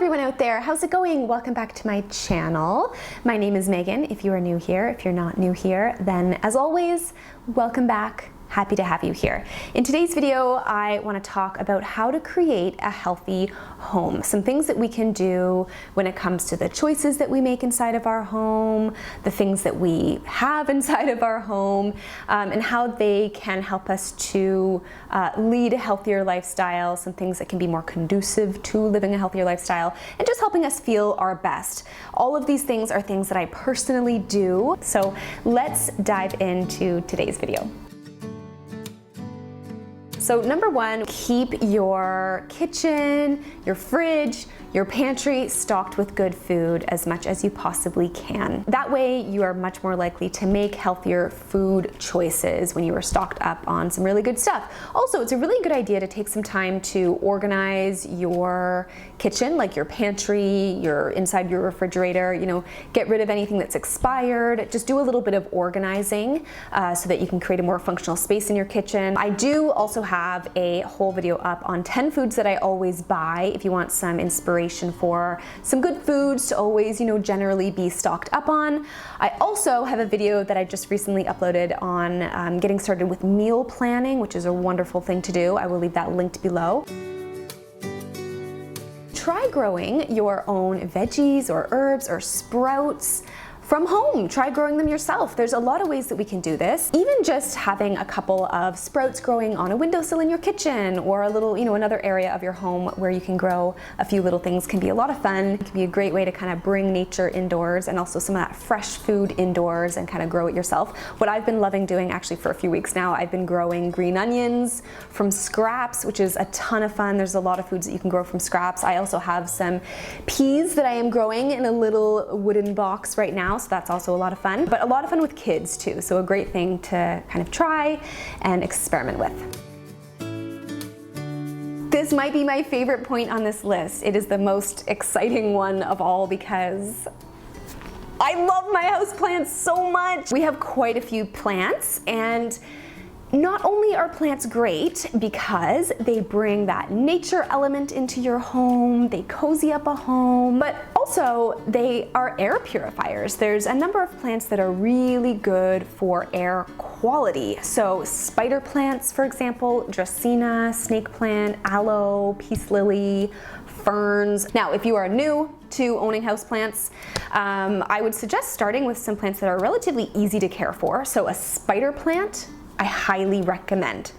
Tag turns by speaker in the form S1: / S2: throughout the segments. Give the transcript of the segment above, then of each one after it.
S1: everyone out there, how's it going? Welcome back to my channel. My name is Megan. If you are new here, if you're not new here, then as always, welcome back. Happy to have you here. In today's video, I want to talk about how to create a healthy home. Some things that we can do when it comes to the choices that we make inside of our home, the things that we have inside of our home, and how they can help us to lead a healthier lifestyle, some things that can be more conducive to living a healthier lifestyle, and just helping us feel our best. All of these things are things that I personally do. So let's dive into today's video. So number one, keep your kitchen, your fridge, your pantry stocked with good food as much as you possibly can. That way you are much more likely to make healthier food choices when you are stocked up on some really good stuff. Also, it's a really good idea to take some time to organize your kitchen, like your pantry, inside your refrigerator, get rid of anything that's expired. Just do a little bit of organizing so that you can create a more functional space in your kitchen. I do also have a whole video up on 10 foods that I always buy if you want some inspiration for some good foods to always, generally be stocked up on. I also have a video that I just recently uploaded on getting started with meal planning, which is a wonderful thing to do. I will leave that linked below. Try growing your own veggies or herbs or sprouts from home. Try growing them yourself. There's a lot of ways that we can do this. Even just having a couple of sprouts growing on a windowsill in your kitchen or a little, another area of your home where you can grow a few little things can be a lot of fun. It can be a great way to kind of bring nature indoors and also some of that fresh food indoors and kind of grow it yourself. What I've been loving doing actually for a few weeks now, I've been growing green onions from scraps, which is a ton of fun. There's a lot of foods that you can grow from scraps. I also have some peas that I am growing in a little wooden box right now. So that's also a lot of fun, but a lot of fun with kids too. So a great thing to kind of try and experiment with. This might be my favorite point on this list. It is the most exciting one of all because I love my houseplants so much. We have quite a few plants, and not only are plants great because they bring that nature element into your home, they cozy up a home, but also they are air purifiers. There's a number of plants that are really good for air quality. So spider plants, for example, Dracaena, snake plant, aloe, peace lily, ferns. Now, if you are new to owning houseplants, I would suggest starting with some plants that are relatively easy to care for. So a spider plant, I highly recommend.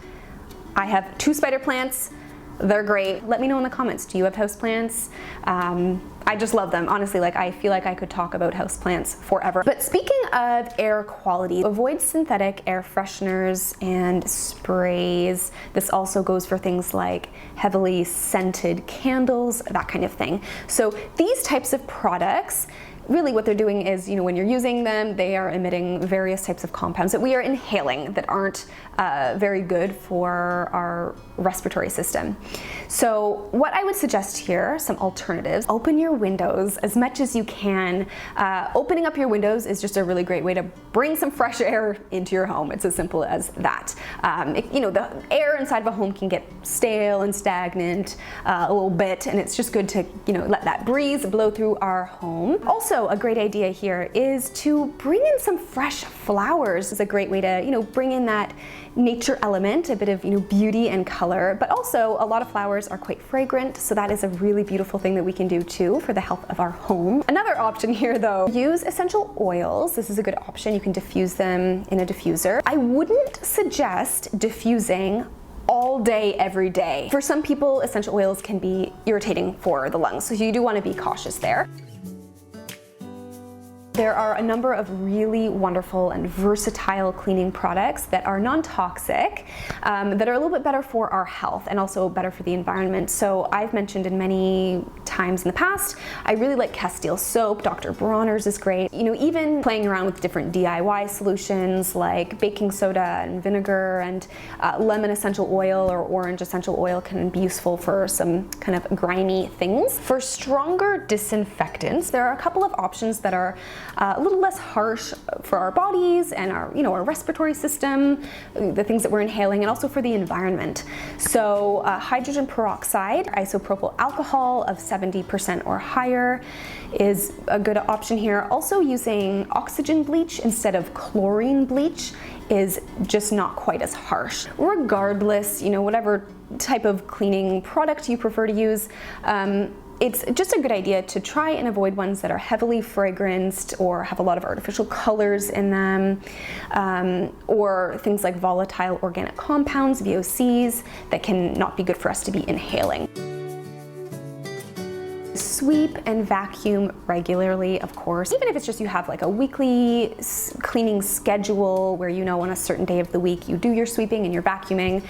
S1: I have 2 spider plants. They're great. Let me know in the comments, do you have houseplants? I just love them. Honestly, I feel like I could talk about houseplants forever. But speaking of air quality, avoid synthetic air fresheners and sprays. This also goes for things like heavily scented candles, that kind of thing. So these types of products, really what they're doing is, when you're using them, they are emitting various types of compounds that we are inhaling that aren't very good for our respiratory system. So what I would suggest here, some alternatives: open your windows as much as you can. Opening up your windows is just a really great way to bring some fresh air into your home. It's as simple as that. The air inside of a home can get stale and stagnant a little bit, and it's just good to, let that breeze blow through our home. Also, a great idea here is to bring in some fresh flowers. It's a great way to, bring in that nature element, a bit of, beauty and color, but also a lot of flowers are quite fragrant. So that is a really beautiful thing that we can do too for the health of our home. Another option here though, use essential oils. This is a good option. You can diffuse them in a diffuser. I wouldn't suggest diffusing all day, every day. For some people, essential oils can be irritating for the lungs. So you do want to be cautious there. There are a number of really wonderful and versatile cleaning products that are non-toxic, that are a little bit better for our health and also better for the environment. So I've mentioned in many times in the past, I really like Castile soap. Dr. Bronner's is great. Even playing around with different DIY solutions like baking soda and vinegar and lemon essential oil or orange essential oil can be useful for some kind of grimy things. For stronger disinfectants, there are a couple of options that are a little less harsh for our bodies and our respiratory system, the things that we're inhaling, and also for the environment. So hydrogen peroxide, isopropyl alcohol of 70% or higher is a good option here. Also using oxygen bleach instead of chlorine bleach is just not quite as harsh. Regardless, whatever type of cleaning product you prefer to use, it's just a good idea to try and avoid ones that are heavily fragranced or have a lot of artificial colors in them, or things like volatile organic compounds, VOCs, that can not be good for us to be inhaling. Sweep and vacuum regularly, of course. Even if it's just you have like a weekly cleaning schedule where on a certain day of the week you do your sweeping and your vacuuming,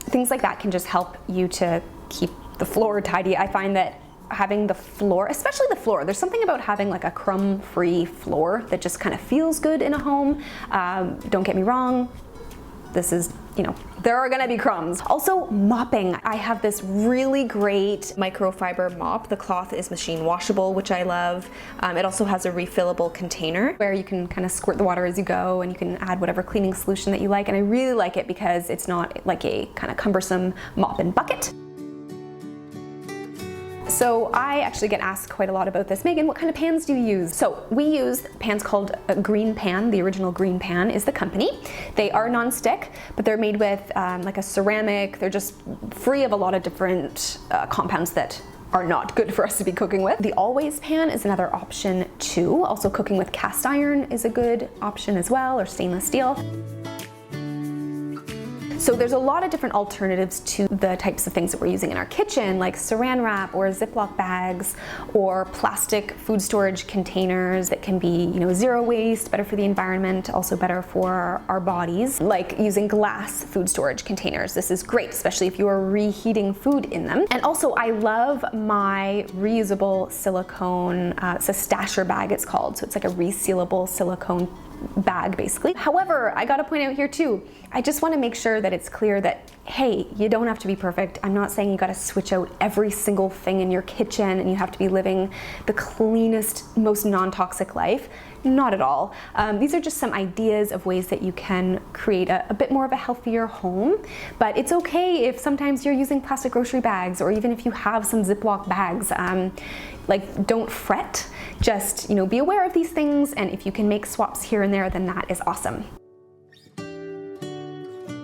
S1: things like that can just help you to keep the floor tidy. I find that having the floor, especially the floor, there's something about having like a crumb-free floor that just kind of feels good in a home. Don't get me wrong, this is, there are gonna be crumbs. Also, mopping. I have this really great microfiber mop. The cloth is machine washable, which I love. It also has a refillable container where you can kind of squirt the water as you go, and you can add whatever cleaning solution that you like. And I really like it because it's not like a kind of cumbersome mop and bucket. So I actually get asked quite a lot about this. Megan, what kind of pans do you use? So we use pans called Green Pan. The original Green Pan is the company. They are non-stick, but they're made with like a ceramic. They're just free of a lot of different compounds that are not good for us to be cooking with. The Always Pan is another option too. Also, cooking with cast iron is a good option as well, or stainless steel. So there's a lot of different alternatives to the types of things that we're using in our kitchen, like saran wrap or Ziploc bags or plastic food storage containers that can be, zero waste, better for the environment, also better for our bodies, like using glass food storage containers. This is great, especially if you are reheating food in them. And also, I love my reusable silicone, it's a stasher bag it's called, so it's like a resealable silicone bag basically. However, I gotta point out here too, I just want to make sure that it's clear that, hey, you don't have to be perfect. I'm not saying you gotta switch out every single thing in your kitchen and you have to be living the cleanest, most non-toxic life. Not at all. These are just some ideas of ways that you can create a bit more of a healthier home, but it's okay if sometimes you're using plastic grocery bags, or even if you have some Ziploc bags. Don't fret, just be aware of these things, and if you can make swaps here and there, then that is awesome.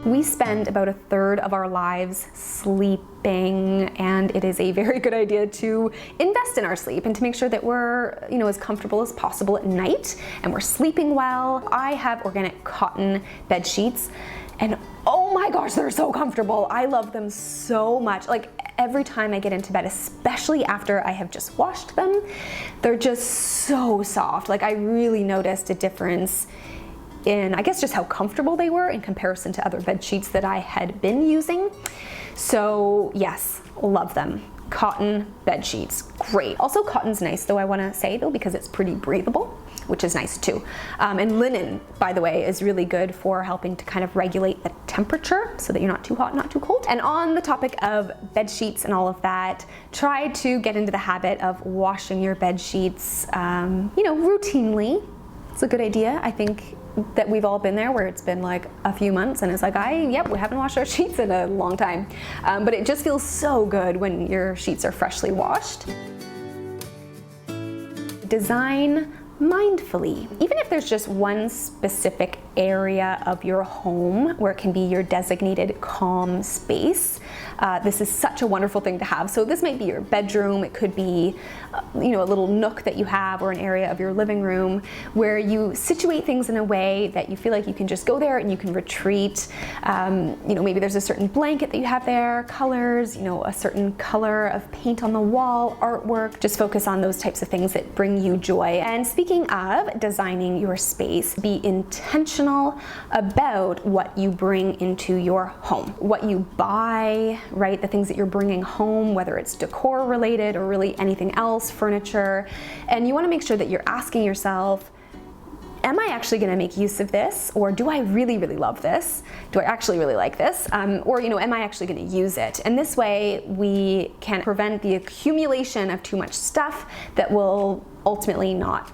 S1: We spend about a third of our lives sleeping, and it is a very good idea to invest in our sleep and to make sure that we're, as comfortable as possible at night and we're sleeping well. I have organic cotton bed sheets, and oh my gosh, they're so comfortable. I love them so much. Like every time I get into bed, especially after I have just washed them, they're just so soft. Like I really noticed a difference in, I guess, just how comfortable they were in comparison to other bed sheets that I had been using. So yes, love them. Cotton bed sheets, great. Also, cotton's nice though, I wanna say though, because it's pretty breathable, which is nice too. And linen, by the way, is really good for helping to kind of regulate the temperature so that you're not too hot, not too cold. And on the topic of bed sheets and all of that, try to get into the habit of washing your bed sheets, routinely. It's a good idea. I think that we've all been there where it's been like a few months and it's like, we haven't washed our sheets in a long time. But it just feels so good when your sheets are freshly washed. Design mindfully. Even if there's just one specific area of your home where it can be your designated calm space, this is such a wonderful thing to have. So this might be your bedroom, it could be a little nook that you have, or an area of your living room where you situate things in a way that you feel like you can just go there and you can retreat. Maybe there's a certain blanket that you have there, colors, a certain color of paint on the wall, artwork. Just focus on those types of things that bring you joy. And speaking of designing your space, be intentional about what you bring into your home, what you buy, right? The things that you're bringing home, whether it's decor related or really anything else, furniture. And you want to make sure that you're asking yourself, am I actually going to make use of this? Or do I really, really love this? Do I actually really like this? Or am I actually going to use it? And this way we can prevent the accumulation of too much stuff that will ultimately not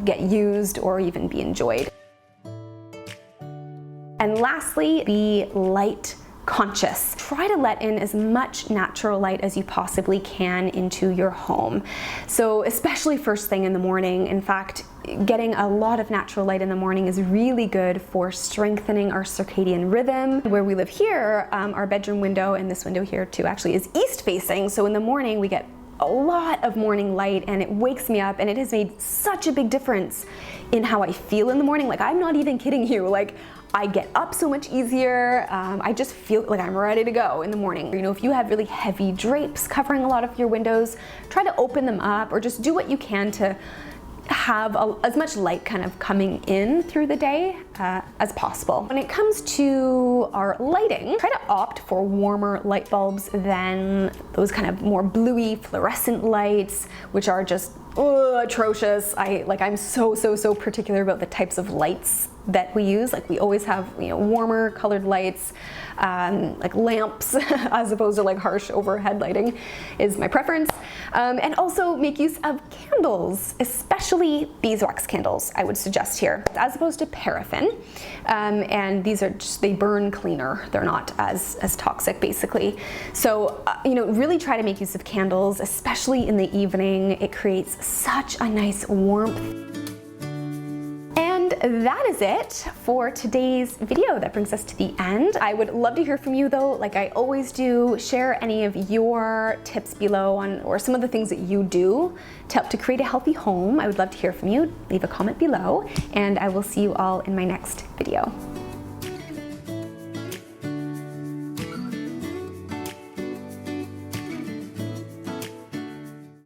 S1: get used or even be enjoyed. And lastly, be light conscious. Try to let in as much natural light as you possibly can into your home. So especially first thing in the morning. In fact, getting a lot of natural light in the morning is really good for strengthening our circadian rhythm. Where we live here, our bedroom window, and this window here too actually, is east facing. So in the morning we get a lot of morning light and it wakes me up, and it has made such a big difference in how I feel in the morning. Like, I'm not even kidding you. Like, I get up so much easier. I just feel like I'm ready to go in the morning. If you have really heavy drapes covering a lot of your windows, try to open them up or just do what you can to have as much light kind of coming in through the day as possible. When it comes to our lighting, try to opt for warmer light bulbs than those kind of more bluey fluorescent lights, which are just atrocious. I'm so particular about the types of lights that we use. Like, we always have warmer colored lights, like lamps, as opposed to like harsh overhead lighting is my preference. And also make use of candles, especially beeswax candles, I would suggest here, as opposed to paraffin. And these are they burn cleaner. They're not as toxic, basically. So, really try to make use of candles, especially in the evening. It creates such a nice warmth. That is it for today's video. That brings us to the end. I would love to hear from you though, like I always do. Share any of your tips below or some of the things that you do to help to create a healthy home. I would love to hear from you. Leave a comment below, and I will see you all in my next video.